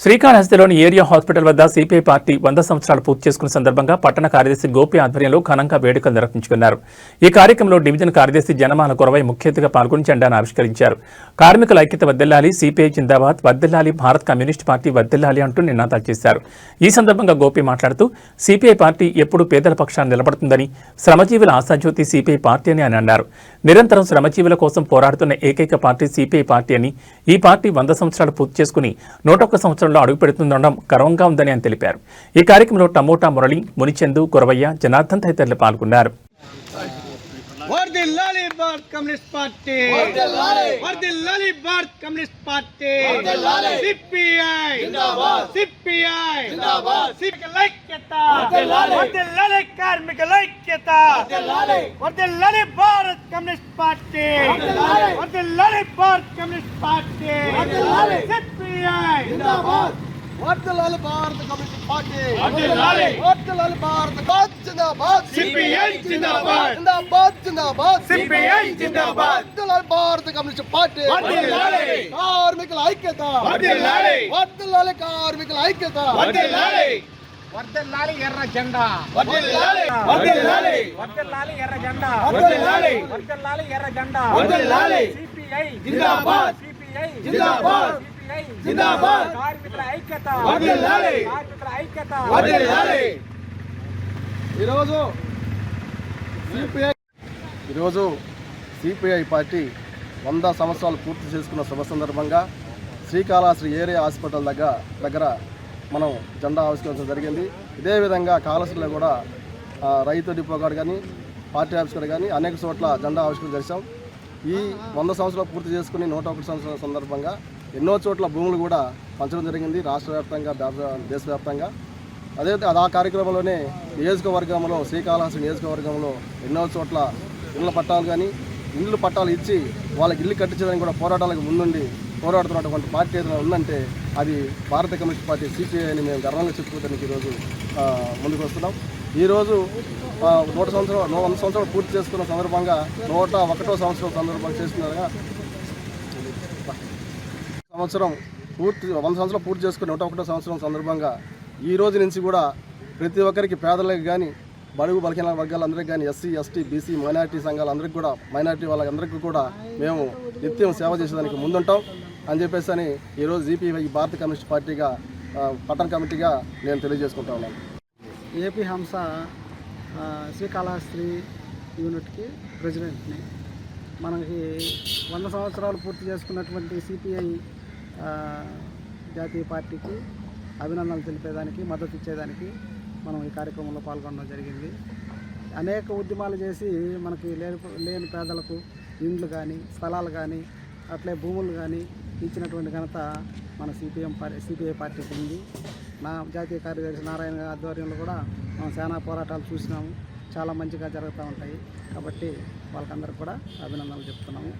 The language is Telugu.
శ్రీకాళహస్తిలోని ఏరియా హాస్పిటల్ వద్ద సిపిఐ పార్టీ 100 సంవత్సరాలు పూర్తి చేసుకున్న సందర్భంగా పట్టణ కార్యదర్శి గోపి ఆధ్వర్యంలో ఘనంగా వేడుకలు నిర్వహించుకున్నారు. ఈ కార్యక్రమంలో డివిజన్ కార్యదర్శి జనమాల కొరవై ముఖ్య అతిథిగా పాల్గొని జెండాను ఆవిష్కరించారు. కార్మికుల ఐక్యత వర్ధిల్లాలి, సిపిఐ జిందాబాద్, వర్ధిల్లాలి, భారత్ కమ్యూనిస్ట్ పార్టీ వర్ధిల్లాలి అంటూ నినాదాలు చేశారు. ఈ సందర్భంగా గోపి మాట్లాడుతూ సిపిఐ పార్టీ ఎప్పుడూ పేదల పక్షాన నిలబడుతుందని, శ్రమజీవుల ఆశాజ్యోతి సిపిఐ పార్టీ అని అన్నారు. నిరంతరం శ్రమజీవుల కోసం పోరాడుతున్న ఏకైక పార్టీ సిపిఐ పార్టీ అని, ఈ పార్టీ 100 సంవత్సరాలు పూర్తి చేసుకుని 101 సంవత్సరంలో అడుగు పెడుతుండడం గర్వంగా ఉందని ఆయన తెలిపారు. ఈ కార్యక్రమంలో టమోటా మురళి, మునిచందు, గురవయ్య, జనార్దన్ తదితరులు పాల్గొన్నారు. వర్ధిల్లాలి భారత్ కమ్యూనిస్ట్ పార్టీ, వర్ధిల్లాలి భారత్ కమ్యూనిస్ట్ పార్టీ, సిపిఐ జిందాబాద్, సిపిఐ జిందాబాద్, కార్మికుల ఐక్యత వర్ధిల్లాలి, కార్మికుల ఐక్యత వర్ధిల్లాలి, భారత్ కమ్యూనిస్ట్ పార్టీ వర్ధిల్లాలి, భారత్ కమ్యూనిస్ట్ పార్టీ సిపిఐ జిందాబాద్, వర్ధిల్లాలి భారత కమ్యూనిస్ట్ పార్టీ వర్ధిల్లాలి, వర్ధిల్లాలి భారత జిందాబాద్, సిపిఐ జిందాబాద్, జిందాబాద్ జిందాబాద్, సిపిఐ జిందాబాద్, వర్ధిల్లాలి భారత కమ్యూనిస్ట్ పార్టీ వర్ధిల్లాలి, కార్మికుల ఐక్యత వర్ధిల్లాలి, వర్ధిల్లాలి, కార్మికుల ఐక్యత వర్ధిల్లాలి, వర్ధిల్లాలి ఎర్ర జెండా వర్ధిల్లాలి, వర్ధిల్లాలి, వర్ధిల్లాలి ఎర్ర జెండా వర్ధిల్లాలి, వర్ధిల్లాలి ఎర్ర జెండా వర్ధిల్లాలి, సిపిఐ జిందాబాద్, సిపిఐ జిందాబాద్, జిందాబాద్, కార్మికుల ఐక్యత వర్ధిల్లాలి, కార్మికుల ఐక్యత వర్ధిల్లాలి. ఈరోజు సిపిఐ పార్టీ 100 సంవత్సరాలు పూర్తి చేసుకున్న శుభ సందర్భంగా శ్రీకాళహస్తి ఏరియా హాస్పిటల్ దగ్గర మనం జెండా ఆవిష్కరించడం జరిగింది. ఇదే విధంగా కాళహస్తిలో కూడా రైతు డిపో కాడ కానీ, పార్టీ ఆఫీస్ కాడ కానీ అనేక చోట్ల జెండా ఆవిష్కరణ చేశాం. ఈ 100 సంవత్సరాలు పూర్తి చేసుకుని 101 సంవత్సరాల సందర్భంగా ఎన్నో చోట్ల భూములు కూడా పంచడం జరిగింది, రాష్ట్ర వ్యాప్తంగా, దేశవ్యాప్తంగా. ఆ కార్యక్రమంలోనే నియోజకవర్గంలో, శ్రీకాళహస్తి నియోజకవర్గంలో ఎన్నో చోట్ల ఇళ్ళ పట్టాలు కానీ, ఇళ్ళు పట్టాలు ఇచ్చి వాళ్ళకి ఇల్లు కట్టించడానికి కూడా పోరాటాలకు ముందుండి పోరాడుతున్నటువంటి పార్టీ ఏదైనా ఉందంటే అది భారత కమ్యూనిస్ట్ పార్టీ సిపిఐ అని మేము గర్వంగా చెప్పుకోవడానికి ఈరోజు ముందుకు వస్తున్నాం. ఈరోజు 100 సంవత్సరాలు పూర్తి చేసుకున్న సందర్భంగా 101వ సంవత్సరం సందర్భంగా చేస్తున్నారుగా 100 సంవత్సరాలు పూర్తి చేసుకుని 101వ సంవత్సరం సందర్భంగా ఈ రోజు నుంచి కూడా ప్రతి ఒక్కరికి, పేదలకు కానీ, బడుగు బలహీన వర్గాలందరికీ కానీ, ఎస్సీ, ఎస్టీ, బీసీ, మైనారిటీ సంఘాలందరికీ కూడా, మైనారిటీ వాళ్ళందరికీ కూడా మేము నిత్యం సేవ చేసేదానికి ముందుంటాం అని చెప్పేసి అని ఈరోజు సిపిఐ భారత కమ్యూనిస్ట్ పార్టీగా పట్టణ కమిటీగా నేను తెలియజేసుకుంటా ఉన్నాను. ఏపీ హంస శ్రీకాళహస్తి యూనిట్కి ప్రెసిడెంట్ని. మనకి 100 సంవత్సరాలు పూర్తి చేసుకున్నటువంటి సిపిఐ జాతీయ పార్టీకి అభినందనలు తెలిపేదానికి, మద్దతు ఇచ్చేదానికి మనం ఈ కార్యక్రమంలో పాల్గొనడం జరిగింది. అనేక ఉద్యమాలు చేసి మనకి లేని పేదలకు ఇండ్లు కానీ, స్థలాలు కానీ, అట్లే భూములు కానీ ఇచ్చినటువంటి ఘనత మన సిపిఐ పార్టీకి ఉంది. నా జాతీయ కార్యదర్శి నారాయణ గారి ఆధ్వర్యంలో కూడా మనం చాలా పోరాటాలు చూసినాము, చాలా మంచిగా జరుగుతూ ఉంటాయి. కాబట్టి వాళ్ళకందరికీ కూడా అభినందనలు చెప్తున్నాము.